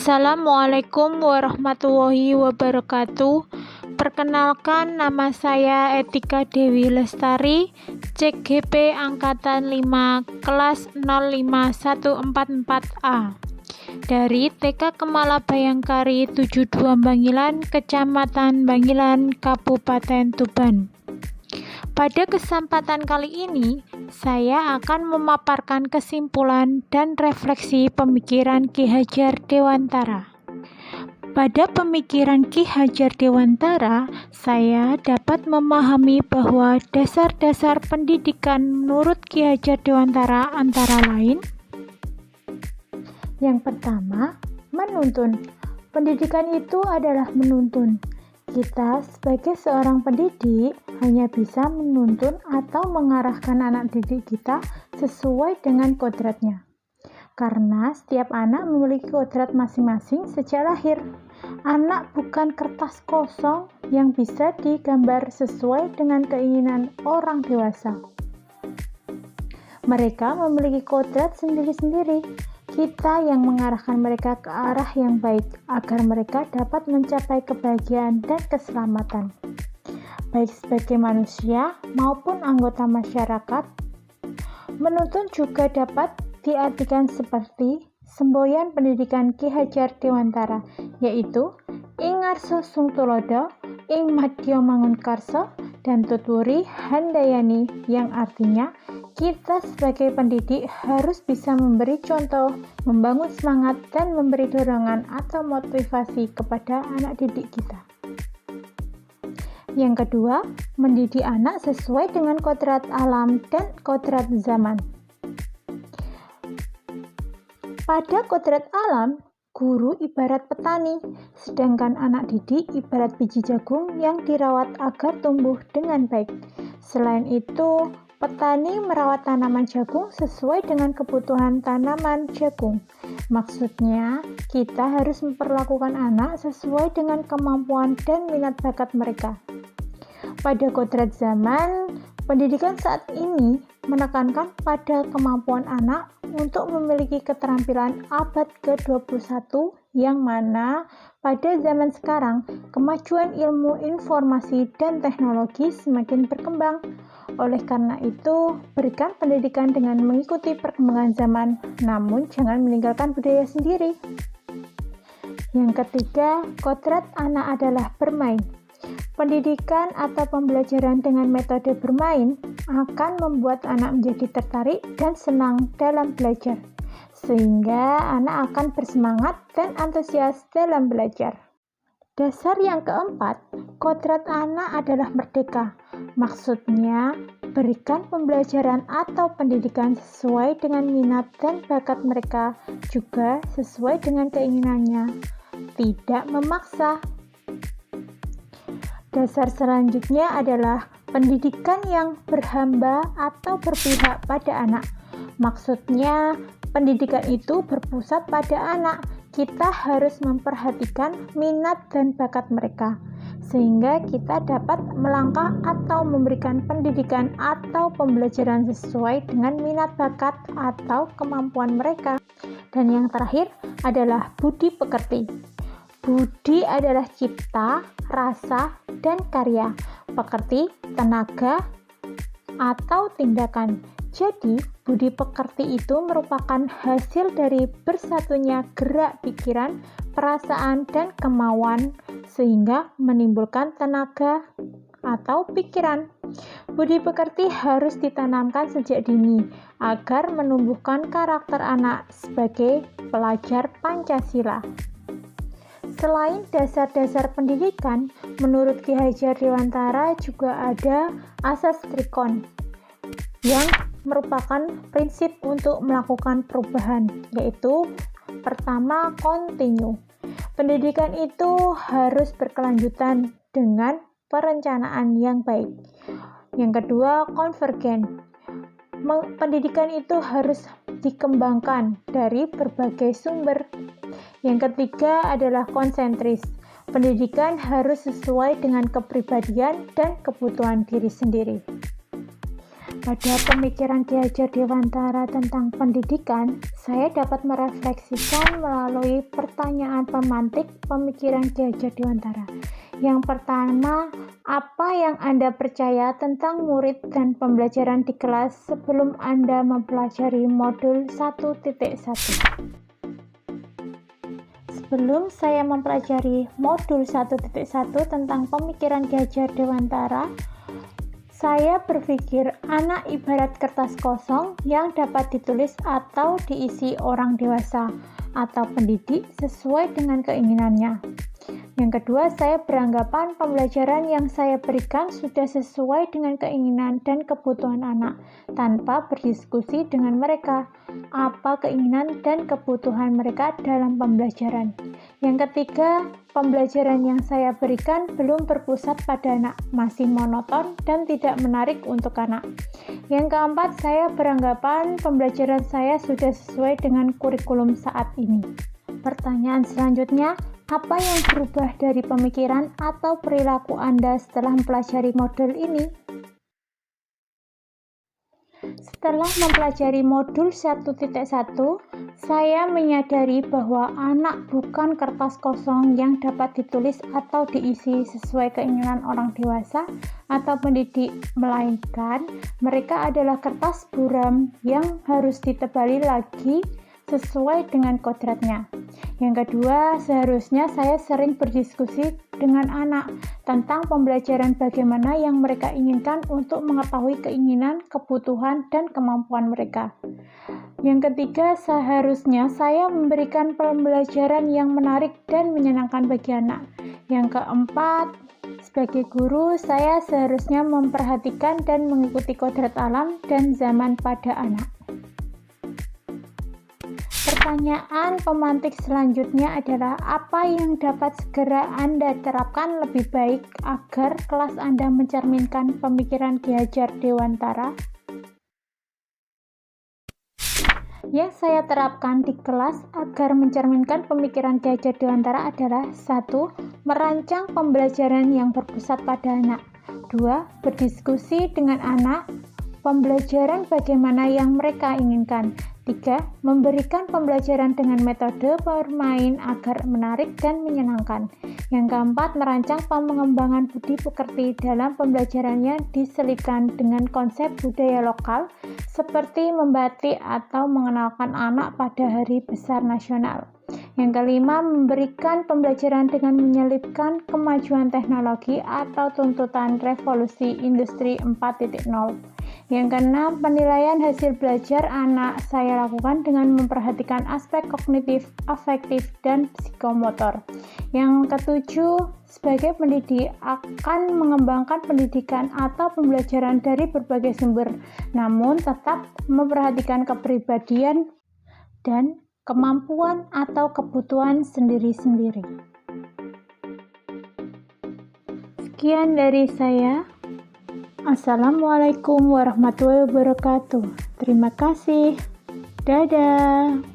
Assalamualaikum warahmatullahi wabarakatuh. Perkenalkan, nama saya Etika Dewi Lestari, CGP Angkatan 5, kelas 05144A. Dari TK Kemala Bayangkari 72 Bangilan, Kecamatan Bangilan, Kabupaten Tuban. Pada kesempatan kali ini, saya akan memaparkan kesimpulan dan refleksi pemikiran Ki Hajar Dewantara. Pada pemikiran Ki Hajar Dewantara, saya dapat memahami bahwa dasar-dasar pendidikan menurut Ki Hajar Dewantara antara lain: yang pertama, menuntun. Pendidikan itu adalah menuntun. Kita sebagai seorang pendidik hanya bisa menuntun atau mengarahkan anak didik kita sesuai dengan kodratnya. Karena setiap anak memiliki kodrat masing-masing sejak lahir. Anak bukan kertas kosong yang bisa digambar sesuai dengan keinginan orang dewasa. Mereka memiliki kodrat sendiri-sendiri. Kita yang mengarahkan mereka ke arah yang baik agar mereka dapat mencapai kebahagiaan dan keselamatan, baik sebagai manusia maupun anggota masyarakat. Menuntun juga dapat diartikan seperti semboyan pendidikan Ki Hajar Dewantara, yaitu ing ngarsa sung tulodo, ing madya mangun karsa, dan tuturi handayani, yang artinya kita sebagai pendidik harus bisa memberi contoh, membangun semangat, dan memberi dorongan atau motivasi kepada anak didik kita. Yang kedua, mendidik anak sesuai dengan kodrat alam dan kodrat zaman. Pada kodrat alam, guru ibarat petani, sedangkan anak didik ibarat biji jagung yang dirawat agar tumbuh dengan baik. Selain itu, petani merawat tanaman jagung sesuai dengan kebutuhan tanaman jagung. Maksudnya, kita harus memperlakukan anak sesuai dengan kemampuan dan minat bakat mereka. Pada kodrat zaman, pendidikan saat ini menekankan pada kemampuan anak untuk memiliki keterampilan abad ke-21, yang mana pada zaman sekarang kemajuan ilmu informasi dan teknologi semakin berkembang. Oleh karena itu, berikan pendidikan dengan mengikuti perkembangan zaman, namun jangan meninggalkan budaya sendiri. Yang ketiga, kodrat anak adalah bermain. Pendidikan atau pembelajaran dengan metode bermain akan membuat anak menjadi tertarik dan senang dalam belajar, sehingga anak akan bersemangat dan antusias dalam belajar. Dasar yang keempat, kodrat anak adalah merdeka. Maksudnya, berikan pembelajaran atau pendidikan sesuai dengan minat dan bakat mereka, juga sesuai dengan keinginannya, tidak memaksa. Dasar selanjutnya adalah pendidikan yang berhamba atau berpihak pada anak. Maksudnya, pendidikan itu berpusat pada anak. Kita harus memperhatikan minat dan bakat mereka, sehingga kita dapat melangkah atau memberikan pendidikan atau pembelajaran sesuai dengan minat bakat atau kemampuan mereka. Dan yang terakhir adalah budi pekerti. Budi adalah cipta, rasa, dan karya. Pekerti, tenaga, atau tindakan. Jadi, budi pekerti itu merupakan hasil dari bersatunya gerak pikiran, perasaan, dan kemauan, sehingga menimbulkan tenaga atau pikiran. Budi pekerti harus ditanamkan sejak dini, agar menumbuhkan karakter anak sebagai pelajar Pancasila. Selain dasar-dasar pendidikan, menurut Ki Hajar Dewantara juga ada asas trikon, yang merupakan prinsip untuk melakukan perubahan, yaitu pertama, kontinu. Pendidikan itu harus berkelanjutan dengan perencanaan yang baik. Yang kedua, konvergen. Pendidikan itu harus dikembangkan dari berbagai sumber. Yang ketiga adalah konsentris. Pendidikan harus sesuai dengan kepribadian dan kebutuhan diri sendiri. Pada pemikiran Ki Hajar Dewantara tentang pendidikan, saya dapat merefleksikan melalui pertanyaan pemantik pemikiran Ki Hajar Dewantara. Yang pertama, apa yang Anda percaya tentang murid dan pembelajaran di kelas sebelum Anda mempelajari modul 1.1? Sebelum saya mempelajari modul 1.1 tentang pemikiran Ki Hajar Dewantara, saya berpikir anak ibarat kertas kosong yang dapat ditulis atau diisi orang dewasa atau pendidik sesuai dengan keinginannya. Yang kedua, saya beranggapan pembelajaran yang saya berikan sudah sesuai dengan keinginan dan kebutuhan anak, tanpa berdiskusi dengan mereka apa keinginan dan kebutuhan mereka dalam pembelajaran. Yang ketiga, pembelajaran yang saya berikan belum berpusat pada anak, masih monoton dan tidak menarik untuk anak. Yang keempat, saya beranggapan pembelajaran saya sudah sesuai dengan kurikulum saat ini. Pertanyaan selanjutnya, apa yang berubah dari pemikiran atau perilaku Anda setelah mempelajari modul ini? Setelah mempelajari modul 1.1, saya menyadari bahwa anak bukan kertas kosong yang dapat ditulis atau diisi sesuai keinginan orang dewasa atau pendidik, melainkan mereka adalah kertas buram yang harus ditebali lagi sesuai dengan kodratnya. Yang kedua, seharusnya saya sering berdiskusi dengan anak tentang pembelajaran bagaimana yang mereka inginkan untuk mengetahui keinginan, kebutuhan, dan kemampuan mereka. Yang ketiga, seharusnya saya memberikan pembelajaran yang menarik dan menyenangkan bagi anak. Yang keempat, sebagai guru, saya seharusnya memperhatikan dan mengikuti kodrat alam dan zaman pada anak. Pertanyaan pemantik selanjutnya adalah apa yang dapat segera Anda terapkan lebih baik agar kelas Anda mencerminkan pemikiran Ki Hajar Dewantara? Yang saya terapkan di kelas agar mencerminkan pemikiran Ki Hajar Dewantara adalah 1. Merancang pembelajaran yang berpusat pada anak. 2. Berdiskusi dengan anak pembelajaran bagaimana yang mereka inginkan. 3. Memberikan pembelajaran dengan metode bermain agar menarik dan menyenangkan. Yang keempat, merancang pengembangan budi pekerti dalam pembelajarannya diselipkan dengan konsep budaya lokal seperti membatik atau mengenalkan anak pada hari besar nasional. Yang kelima, memberikan pembelajaran dengan menyelipkan kemajuan teknologi atau tuntutan revolusi industri 4.0. Yang keenam, penilaian hasil belajar anak saya lakukan dengan memperhatikan aspek kognitif, afektif, dan psikomotor. Yang ketujuh, sebagai pendidik akan mengembangkan pendidikan atau pembelajaran dari berbagai sumber, namun tetap memperhatikan kepribadian dan kemampuan atau kebutuhan sendiri-sendiri. Sekian dari saya. Assalamualaikum warahmatullahi wabarakatuh. Terima kasih. Dadah.